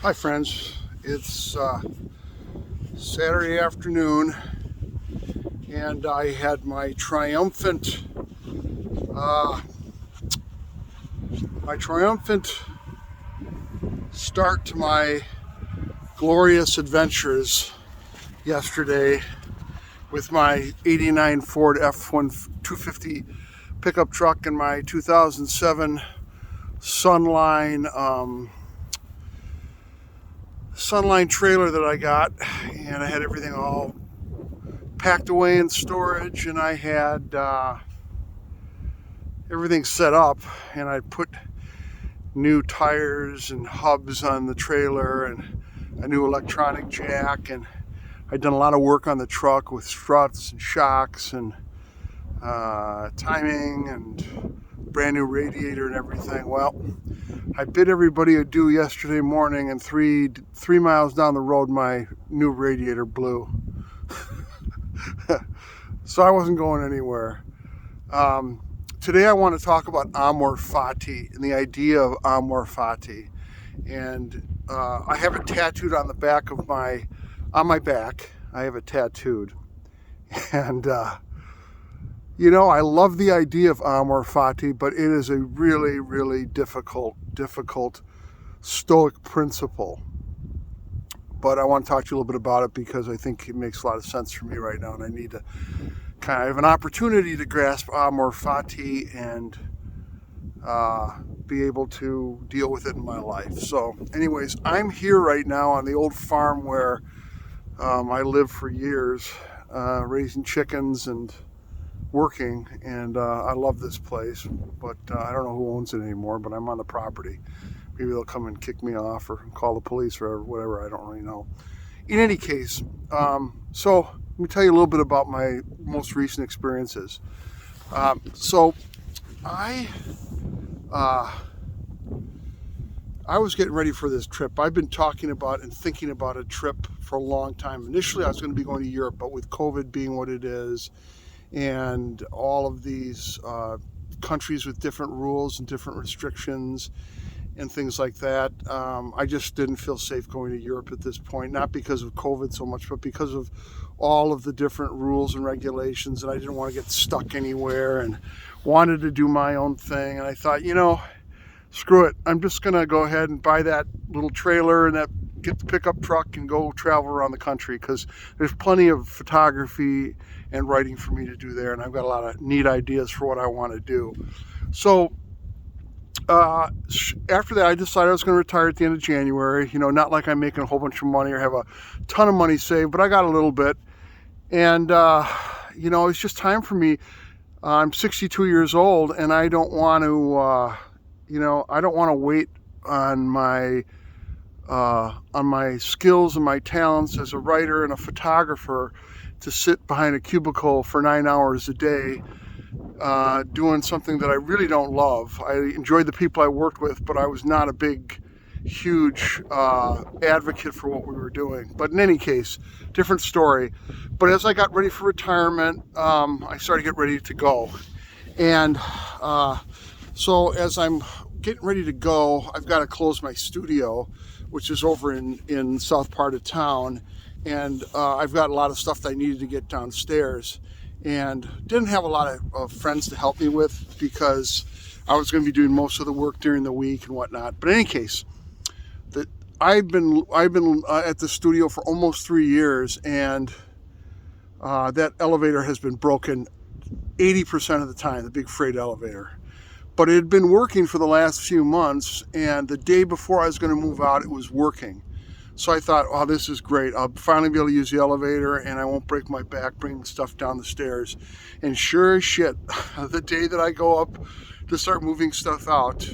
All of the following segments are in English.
Hi, friends. It's Saturday afternoon, and I had uh, my triumphant start to my glorious adventures yesterday with my '89 Ford F1 250 pickup truck and my 2007 Sunline trailer that I got, and I had everything all packed away in storage, and I had everything set up, and I put new tires and hubs on the trailer and a new electronic jack, and I'd done a lot of work on the truck with struts and shocks and timing and brand new radiator and everything. Well, I bid everybody adieu yesterday morning, and three miles down the road my new radiator blew. So I wasn't going anywhere. Today I want to talk about Amor Fati and the idea of Amor Fati. And I have it tattooed on the back of on my back. I have it tattooed. And, I love the idea of Amor Fati, but it is a really, really difficult stoic principle. But I want to talk to you a little bit about it because I think it makes a lot of sense for me right now, and I need to kind of have an opportunity to grasp Amor Fati and be able to deal with it in my life. So, anyways, I'm here right now on the old farm where I lived for years, raising chickens and working, and I love this place. But I don't know who owns it anymore. But I'm on the property. Maybe they'll come and kick me off or call the police or whatever. I don't really know. In any case, so let me tell you a little bit about my most recent experiences. So I uh, I was getting ready for this trip. I've been talking about and thinking about a trip for a long time. Initially, I was going to be going to Europe, but with COVID being what it is, and all of these countries with different rules and different restrictions and things like that, I just didn't feel safe going to Europe at this point. Not because of COVID so much, but because of all of the different rules and regulations, and I didn't want to get stuck anywhere and wanted to do my own thing. And I thought, screw it. I'm just going to go ahead and buy that little trailer and get the pickup truck and go travel around the country, because there's plenty of photography and writing for me to do there, and I've got a lot of neat ideas for what I want to do. So after that, I decided I was going to retire at the end of January. Not like I'm making a whole bunch of money or have a ton of money saved, but I got a little bit. And, it's just time for me. I'm 62 years old, and I don't want to, I don't want to wait on my skills and my talents as a writer and a photographer to sit behind a cubicle for 9 hours a day, doing something that I really don't love. I enjoyed the people I worked with, but I was not a huge advocate for what we were doing. But in any case, different story. But as I got ready for retirement, I started to get ready to go. And so as I'm getting ready to go, I've got to close my studio, which is over in south part of town. And I've got a lot of stuff that I needed to get downstairs, and didn't have a lot of friends to help me with because I was going to be doing most of the work during the week and whatnot. But in any case, I've been at the studio for almost 3 years, and that elevator has been broken 80% of the time, the big freight elevator. But it had been working for the last few months, and the day before I was going to move out, it was working. So I thought, oh, this is great. I'll finally be able to use the elevator, and I won't break my back bringing stuff down the stairs. And sure as shit, the day that I go up to start moving stuff out,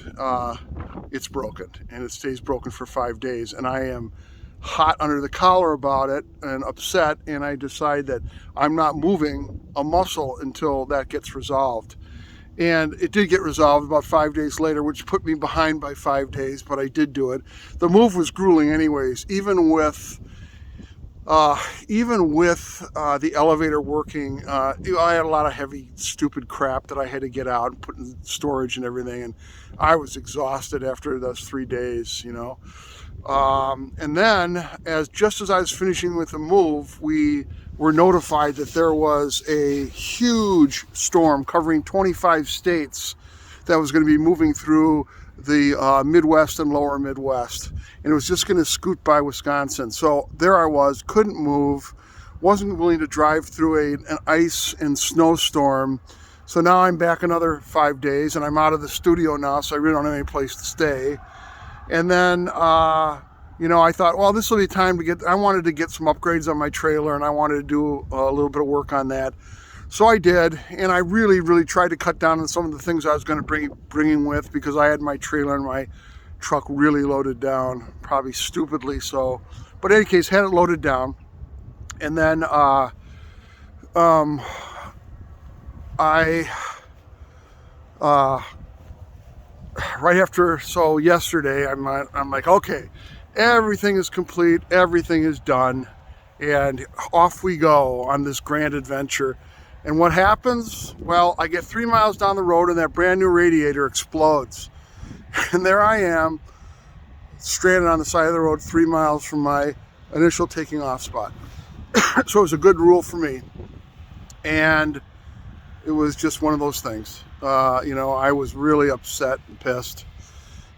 it's broken. And it stays broken for 5 days. And I am hot under the collar about it and upset. And I decide that I'm not moving a muscle until that gets resolved. And it did get resolved about 5 days later, which put me behind by 5 days, but I did do it. The move was grueling anyways, even with the elevator working. I had a lot of heavy, stupid crap that I had to get out and put in storage and everything, and I was exhausted after those 3 days. And then, just as I was finishing with the move, we were notified that there was a huge storm covering 25 states that was going to be moving through the Midwest and lower Midwest. And it was just going to scoot by Wisconsin. So there I was, couldn't move, wasn't willing to drive through an ice and snowstorm. So now I'm back another 5 days, and I'm out of the studio now, so I really don't have any place to stay. And then, I thought, well, this will be time I wanted to get some upgrades on my trailer, and I wanted to do a little bit of work on that. So I did, and I really, really tried to cut down on some of the things I was going to bring in with, because I had my trailer and my truck really loaded down, probably stupidly so. But in any case, had it loaded down. And then right after, so yesterday, I'm like, okay, everything is complete, everything is done, and off we go on this grand adventure. And what happens? Well, I get 3 miles down the road and that brand new radiator explodes. And there I am, stranded on the side of the road 3 miles from my initial taking off spot. So it was a good rule for me. And it was just one of those things. I was really upset and pissed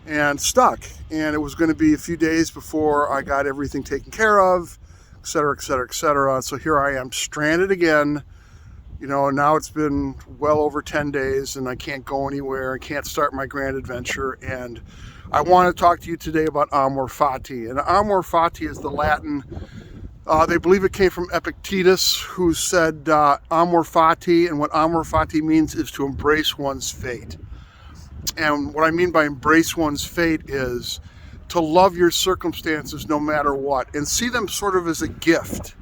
and stuck. And it was going to be a few days before I got everything taken care of, et cetera, et cetera, et cetera. So here I am, stranded again. Now it's been well over 10 days and I can't go anywhere. I can't start my grand adventure. And I want to talk to you today about Amor Fati. And Amor Fati is the Latin. They believe it came from Epictetus, who said Amor Fati. And what Amor Fati means is to embrace one's fate. And what I mean by embrace one's fate is to love your circumstances no matter what, and see them sort of as a gift.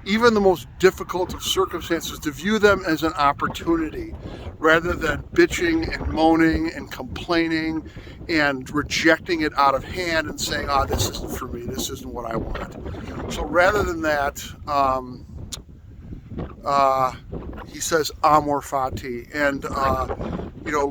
Even the most difficult of circumstances, to view them as an opportunity rather than bitching and moaning and complaining and rejecting it out of hand and saying, this isn't for me, this isn't what I want. So rather than that, he says Amor Fati. And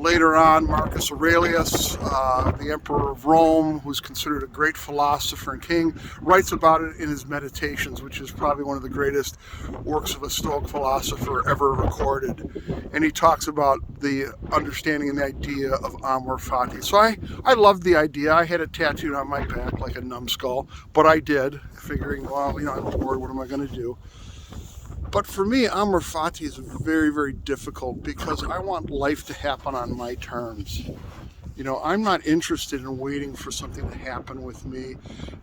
later on, Marcus Aurelius, the emperor of Rome, who's considered a great philosopher and king, writes about it in his Meditations, which is probably one of the greatest works of a stoic philosopher ever recorded. And he talks about the understanding and the idea of Amor Fati. So I loved the idea. I had it tattooed on my back like a numbskull, but I did, figuring, well, I'm bored, what am I going to do? But for me, Amor Fati is very, very difficult because I want life to happen on my terms. I'm not interested in waiting for something to happen with me.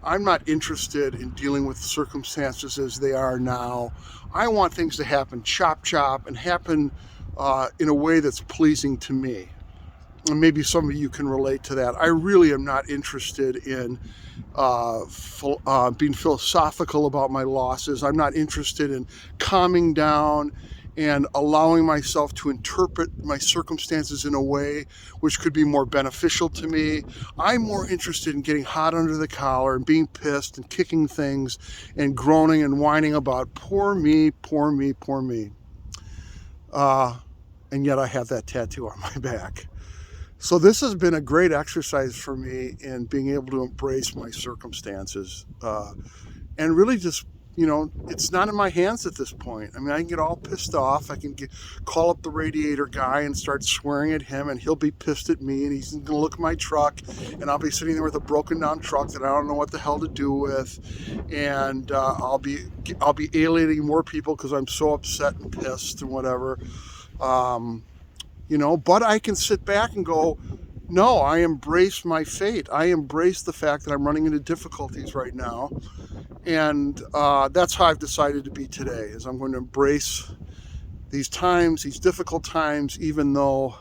I'm not interested in dealing with circumstances as they are now. I want things to happen chop, and happen in a way that's pleasing to me. And maybe some of you can relate to that. I really am not interested in being philosophical about my losses. I'm not interested in calming down and allowing myself to interpret my circumstances in a way which could be more beneficial to me. I'm more interested in getting hot under the collar and being pissed and kicking things and groaning and whining about poor me, poor me, poor me. And yet I have that tattoo on my back. So this has been a great exercise for me in being able to embrace my circumstances and really just, it's not in my hands at this point. I mean, I can get all pissed off. I can call up the radiator guy and start swearing at him, and he'll be pissed at me, and he's going to look at my truck, and I'll be sitting there with a broken down truck that I don't know what the hell to do with, and I'll be alienating more people because I'm so upset and pissed and whatever. But I can sit back and go, no, I embrace my fate. I embrace the fact that I'm running into difficulties right now. And that's how I've decided to be today, is I'm going to embrace these times, these difficult times, even though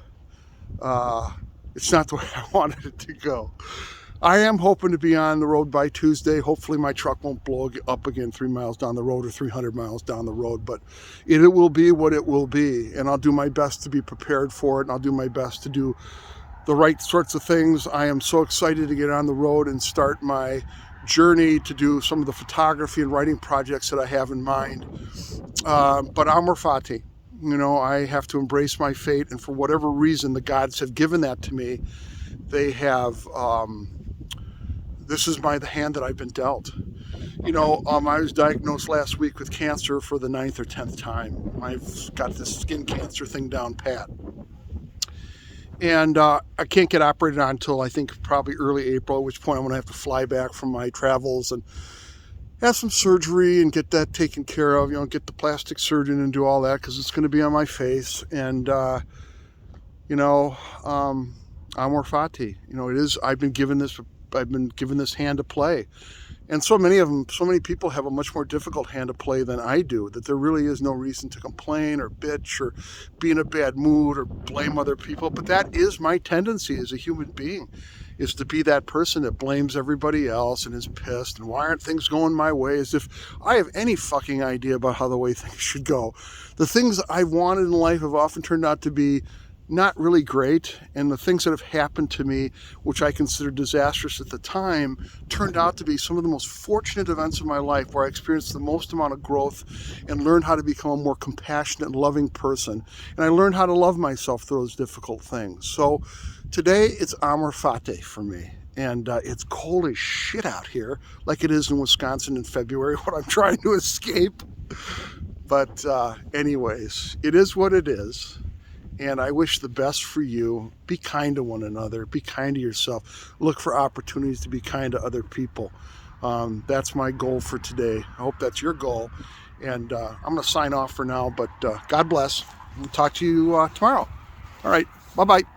it's not the way I wanted it to go. I am hoping to be on the road by Tuesday. Hopefully my truck won't blow up again 3 miles down the road or 300 miles down the road, but it will be what it will be. And I'll do my best to be prepared for it, and I'll do my best to do the right sorts of things. I am so excited to get on the road and start my journey to do some of the photography and writing projects that I have in mind. But Amor Fati, I have to embrace my fate, and for whatever reason the gods have given that to me. They have this is the hand that I've been dealt. I was diagnosed last week with cancer for the 9th or 10th time. I've got this skin cancer thing down pat. And I can't get operated on until I think probably early April, at which point I'm going to have to fly back from my travels and have some surgery and get that taken care of, get the plastic surgeon and do all that because it's going to be on my face. And, Amor Fati, it is, I've been given this hand to play. And so many people have a much more difficult hand to play than I do, that there really is no reason to complain or bitch or be in a bad mood or blame other people. But that is my tendency as a human being, is to be that person that blames everybody else and is pissed and why aren't things going my way, as if I have any fucking idea about how the way things should go. The things I've wanted in life have often turned out to be not really great, and the things that have happened to me, which I considered disastrous at the time, turned out to be some of the most fortunate events of my life, where I experienced the most amount of growth and learned how to become a more compassionate and loving person. And I learned how to love myself through those difficult things. So today it's Amor Fati for me. And it's cold as shit out here, like it is in Wisconsin in February when I'm trying to escape. But anyways, it is what it is. And I wish the best for you. Be kind to one another. Be kind to yourself. Look for opportunities to be kind to other people. That's my goal for today. I hope that's your goal. And I'm going to sign off for now, but God bless. We'll talk to you tomorrow. All right. Bye-bye.